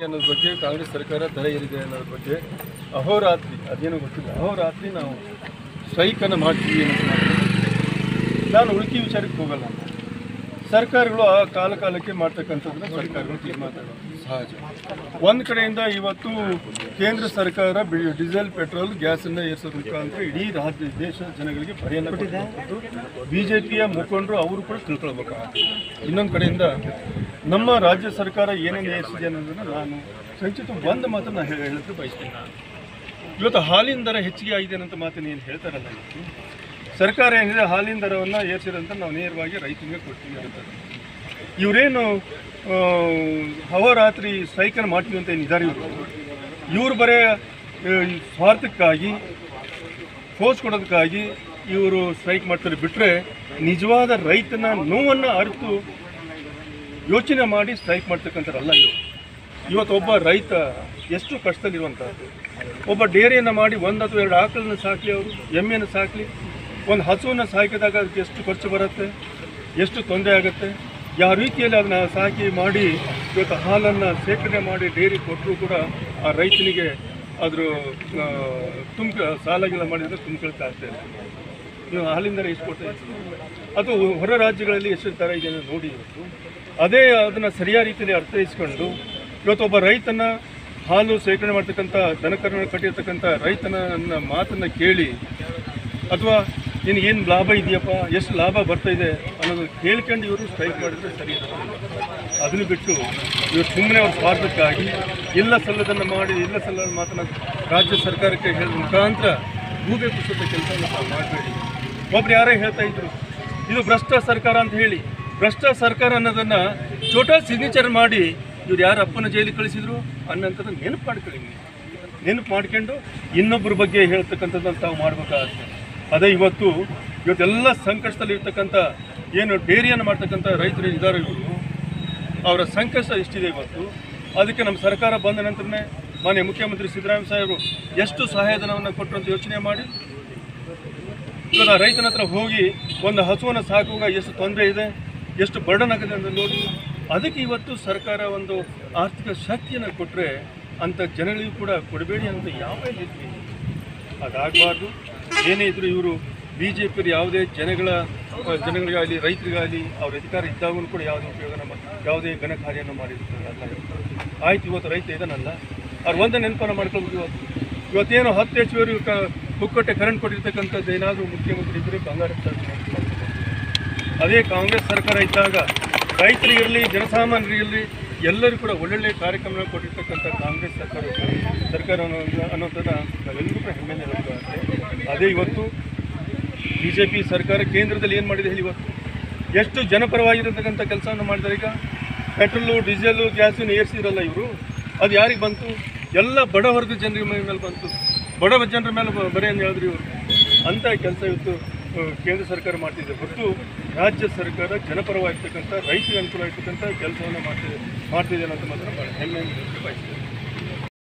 ಅನ್ನೋದ್ರ ಬಗ್ಗೆ ಕಾಂಗ್ರೆಸ್ ಸರ್ಕಾರ ದರ ಏರಿದೆ ಅನ್ನೋದ್ರ ಬಗ್ಗೆ ಅಹೋರಾತ್ರಿ ಅದೇನೋ ಗೊತ್ತಿಲ್ಲ, ಅಹೋರಾತ್ರಿ ನಾವು ಸ್ಟ್ರೈಕನ್ನು ಮಾಡ್ತೀವಿ ಅನ್ನೋದು ನಾನು ಉಳುಕಿ ವಿಚಾರಕ್ಕೆ ಹೋಗಲ್ಲ. ಸರ್ಕಾರಗಳು ಆ ಕಾಲಕ್ಕೆ ಮಾಡ್ತಕ್ಕಂಥದ್ದನ್ನ ಸರ್ಕಾರಗಳು ತೀರ್ಮಾನ ಸಹಜ. ಒಂದು ಕಡೆಯಿಂದ ಇವತ್ತು ಕೇಂದ್ರ ಸರ್ಕಾರ ಡೀಸೆಲ್ ಪೆಟ್ರೋಲ್ ಗ್ಯಾಸನ್ನು ಏರಿಸೋದ್ರ ಮುಖಾಂತರ ಇಡೀ ರಾಜ್ಯ ದೇಶದ ಜನಗಳಿಗೆ ಭಯವನ್ನು ಕೊಟ್ಟಿದ್ದು BJPಯ ಮುಖಂಡರು ಅವರು ಕೂಡ ತಿಳ್ಕೊಳ್ಬೇಕಾಗುತ್ತೆ. ಇನ್ನೊಂದು ಕಡೆಯಿಂದ ನಮ್ಮ ರಾಜ್ಯ ಸರ್ಕಾರ ಏನೇನು ಏರಿಸಿದೆ ಅನ್ನೋದನ್ನು ನಾನು ಸಂಚಿತ ಒಂದು ಮಾತನ್ನು ಹೇಳಕ್ಕೆ ಬಯಸ್ತೀನಿ. ಇವತ್ತು ಹಾಲಿನ ದರ ಹೆಚ್ಚಿಗೆ ಆಗಿದೆ ಅಂತ ಮಾತನ್ನು ಏನು ಹೇಳ್ತಾರಲ್ಲ, ಸರ್ಕಾರ ಏನಿದೆ ಹಾಲಿನ ದರವನ್ನು ಏರಿಸಿದಂತ ನಾವು ನೇರವಾಗಿ ರೈತನಿಗೆ ಕೊಡ್ತೀವಿ ಅಂತಾರೆ. ಇವರೇನು ಅಹೋರಾತ್ರಿ ಸ್ಟ್ರೈಕನ್ನು ಮಾಡ್ತೀವಿ ಅಂತ ಏನಿದ್ದಾರೆ ಇವರು ಬರೇ ಸ್ವಾರ್ಥಕ್ಕಾಗಿ ಫೋರ್ಸ್ ಕೊಡೋದಕ್ಕಾಗಿ ಇವರು ಸ್ಟ್ರೈಕ್ ಮಾಡ್ತಾರೆ ಬಿಟ್ಟರೆ ನಿಜವಾದ ರೈತನ ನೋವನ್ನು ಅರಿತು ಯೋಚನೆ ಮಾಡಿ ಸ್ಟ್ರೈಕ್ ಮಾಡ್ತಕ್ಕಂಥದ್ದಲ್ಲ ಇವರು. ಇವತ್ತು ಒಬ್ಬ ರೈತ ಎಷ್ಟು ಕಷ್ಟದಲ್ಲಿರುವಂಥದ್ದು, ಒಬ್ಬ ಡೇರಿಯನ್ನು ಮಾಡಿ 1 ಅಥವಾ 2 ಆಕಳನ್ನು ಸಾಕಲಿ, ಅವರು ಎಮ್ಮೆಯನ್ನು ಸಾಕಲಿ, ಒಂದು ಹಸುವನ್ನು ಸಾಕಿದಾಗ ಅದಕ್ಕೆ ಎಷ್ಟು ಖರ್ಚು ಬರುತ್ತೆ, ಎಷ್ಟು ತೊಂದರೆ ಆಗುತ್ತೆ, ಯಾವ ರೀತಿಯಲ್ಲಿ ಅದನ್ನು ಸಾಕಿ ಮಾಡಿ ಇವತ್ತು ಹಾಲನ್ನು ಶೇಖರಣೆ ಮಾಡಿ ಡೇರಿ ಕೊಟ್ಟರೂ ಕೂಡ ಆ ರೈತನಿಗೆ ಅದ್ರ ಸಾಲಗೆಲ್ಲ ಮಾಡಿದರೆ ತುಂಬಿಕೊಳ್ತಾ ಆಗ್ತಾಯಿಲ್ಲ. ನೀವು ಹಾಲಿನ ದರ ಎಷ್ಟು ಕೊಡ್ತಾ ಇದ್ದೀವಿ, ಅದು ಹೊರ ರಾಜ್ಯಗಳಲ್ಲಿ ಎಷ್ಟು ಥರ ಇದೆ ನೋಡಿ. ಇವತ್ತು ಅದೇ ಅದನ್ನು ಸರಿಯಾದ ರೀತಿಯಲ್ಲಿ ಅರ್ಥೈಸ್ಕೊಂಡು ಇವತ್ತೊಬ್ಬ ರೈತನ ಹಾಲು ಶೇಖರಣೆ ಮಾಡ್ತಕ್ಕಂಥ ದನಕರನ್ನು ಕಟ್ಟಿರ್ತಕ್ಕಂಥ ರೈತನ ಮಾತನ್ನು ಕೇಳಿ ಅಥವಾ ಏನು ಲಾಭ ಇದೆಯಪ್ಪ, ಎಷ್ಟು ಲಾಭ ಬರ್ತಾಯಿದೆ ಅನ್ನೋದು ಕೇಳ್ಕೊಂಡು ಇವರು ಸ್ಟ್ರೈಕ್ ಮಾಡಿದರೆ ಸರಿ ಇರೋದಿಲ್ಲ. ಅದನ್ನು ಬಿಟ್ಟು ಇವರು ಸುಮ್ಮನೆ ಅವ್ರ ಸ್ವಾರ್ಥಕ್ಕಾಗಿ ಇಲ್ಲ ಸಲ್ಲದನ್ನು ಮಾಡಿ ಇಲ್ಲ ಸಲ್ಲದ ಮಾತನ್ನು ರಾಜ್ಯ ಸರ್ಕಾರಕ್ಕೆ ಹೇಳಿದ ಮುಖಾಂತರ ಗೂಬೆ ಕುಸಿದ ಕೆಲಸವನ್ನು ನಾವು ಮಾಡಬೇಡಿ. ಒಬ್ರು ಯಾರೇ ಹೇಳ್ತಾ ಇದ್ರು ಇದು ಭ್ರಷ್ಟ ಸರ್ಕಾರ ಅಂತ ಹೇಳಿ. ಭ್ರಷ್ಟ ಸರ್ಕಾರ ಅನ್ನೋದನ್ನು ಛೋಟಾ ಸಿಗ್ನೇಚರ್ ಮಾಡಿ ಇವ್ರು ಯಾರು ಅಪ್ಪನ ಜೈಲಿಗೆ ಕಳಿಸಿದ್ರು ಅನ್ನೋಂಥದ್ದು ನೆನಪು ಮಾಡ್ಕೊಂಡು ಇನ್ನೊಬ್ಬರ ಬಗ್ಗೆ ಹೇಳ್ತಕ್ಕಂಥದ್ದನ್ನು ತಾವು ಮಾಡಬೇಕಾಗುತ್ತೆ. ಅದೇ ಇವತ್ತೆಲ್ಲ ಸಂಕಷ್ಟದಲ್ಲಿ ಇರ್ತಕ್ಕಂಥ ಏನು ಡೇರಿಯನ್ನು ಮಾಡ್ತಕ್ಕಂಥ ರೈತರು ಇದ್ದಾರೆ, ಇವರು ಅವರ ಸಂಕಷ್ಟ ಎಷ್ಟಿದೆ ಇವತ್ತು. ಅದಕ್ಕೆ ನಮ್ಮ ಸರ್ಕಾರ ಬಂದ ನಂತರನೇ ಮಾನ್ಯ ಮುಖ್ಯಮಂತ್ರಿ ಸಿದ್ದರಾಮಯ್ಯ ಸಾಹೇಬರು ಎಷ್ಟು ಸಹಾಯಧನವನ್ನು ಕೊಟ್ಟರು ಅಂತ ಯೋಚನೆ ಮಾಡಿ ಇವಾಗ ರೈತನ ಹತ್ರ ಹೋಗಿ ಒಂದು ಹಸುವನ್ನು ಸಾಕುವಾಗ ಎಷ್ಟು ತೊಂದರೆ ಇದೆ, ಎಷ್ಟು ಬರ್ಡನ್ ಆಗಿದೆ ಅಂತ ನೋಡಿ ಅದಕ್ಕೆ ಇವತ್ತು ಸರ್ಕಾರ ಒಂದು ಆರ್ಥಿಕ ಶಕ್ತಿಯನ್ನು ಕೊಟ್ಟರೆ ಅಂಥ ಜನಗಳಿಗೂ ಕೂಡ ಕೊಡಬೇಡಿ ಅಂತ ಯಾವ ರೀತಿ ಅದಾಗಬಾರ್ದು. ಏನೇ ಇದ್ದರೂ ಇವರು BJP ಯಾವುದೇ ಜನಗಳಿಗಾಗಲಿ ರೈತರಿಗಾಗಲಿ ಅವ್ರ ಅಧಿಕಾರ ಇದ್ದಾಗೂ ಕೂಡ ಯಾವುದೇ ಯಾವುದೇ ಘನ ಕಾರ್ಯವನ್ನು ಮಾಡಿರ್ತಾರಲ್ಲ. ಆಯ್ತು, ಇವತ್ತು ರೈತ ಇದನ್ನಲ್ಲ ಅವ್ರು ಒಂದೇ ನೆನಪನ್ನು ಮಾಡ್ಕೊಳ್ಬೇಕು. ಇವತ್ತೇನು 10 ಹೆಚ್ಚುವರಿ ಪುಕ್ಕಟ್ಟೆ ಕರೆಂಟ್ ಕೊಟ್ಟಿರ್ತಕ್ಕಂಥದ್ದು ಏನಾದರೂ ಮುಖ್ಯಮಂತ್ರಿ ಇದ್ದರೆ ಬಂಗಾರ ಅದೇ ಕಾಂಗ್ರೆಸ್ ಸರ್ಕಾರ ಇದ್ದಾಗ ರೈತರಿಗಿರಲಿ ಜನಸಾಮಾನ್ಯರಿಗಿರಲಿ ಎಲ್ಲರೂ ಕೂಡ ಒಳ್ಳೊಳ್ಳೆ ಕಾರ್ಯಕ್ರಮ ಕೊಟ್ಟಿರ್ತಕ್ಕಂಥ ಕಾಂಗ್ರೆಸ್ ಸರ್ಕಾರ ಅನ್ನೋದನ್ನು ನಾವೆಲ್ಲರೂ ಕೂಡ ಹೆಮ್ಮೆಯಿಂದ ಹೇಳಬೇಕಾಗುತ್ತೆ. ಅದೇ ಇವತ್ತು BJP ಸರ್ಕಾರ ಕೇಂದ್ರದಲ್ಲಿ ಏನು ಮಾಡಿದೆ ಹೇಳಿ, ಇವತ್ತು ಎಷ್ಟು ಜನಪರವಾಗಿರತಕ್ಕಂಥ ಕೆಲಸವನ್ನು ಮಾಡಿದ್ದಾರೆ. ಈಗ ಪೆಟ್ರೋಲು ಡೀಸೆಲು ಗ್ಯಾಸನ್ನು ಏರಿಸಿದ್ರಲ್ಲ ಇವರು, ಅದು ಯಾರಿಗೆ ಬಂತು? ಎಲ್ಲ ಬಡ ವರ್ಗದ ಜನರ ಮೇಲೆ ಬಂತು. ಬಡ ಜನರ ಮೇಲೆ ಬರೀ ಅಂತ ಹೇಳಿದ್ರು ಇವರು. ಅಂಥ ಕೆಲಸ ಇವತ್ತು ಕೇಂದ್ರ ಸರ್ಕಾರ ಮಾಡ್ತಿದೆ ಹೊರತು ರಾಜ್ಯ ಸರ್ಕಾರ ಜನಪರವಾಗಿರ್ತಕ್ಕಂಥ ರೈತರಿಗೆ ಅನುಕೂಲ ಆಗಿರ್ತಕ್ಕಂಥ ಕೆಲಸವನ್ನು ಮಾಡ್ತಿದೆ ಅನ್ನೋದು ಮಾತ್ರ ಭಾಳ ಹೆಮ್ಮೆಯಿಂದ ಬಯಸ್ತಿದೆ.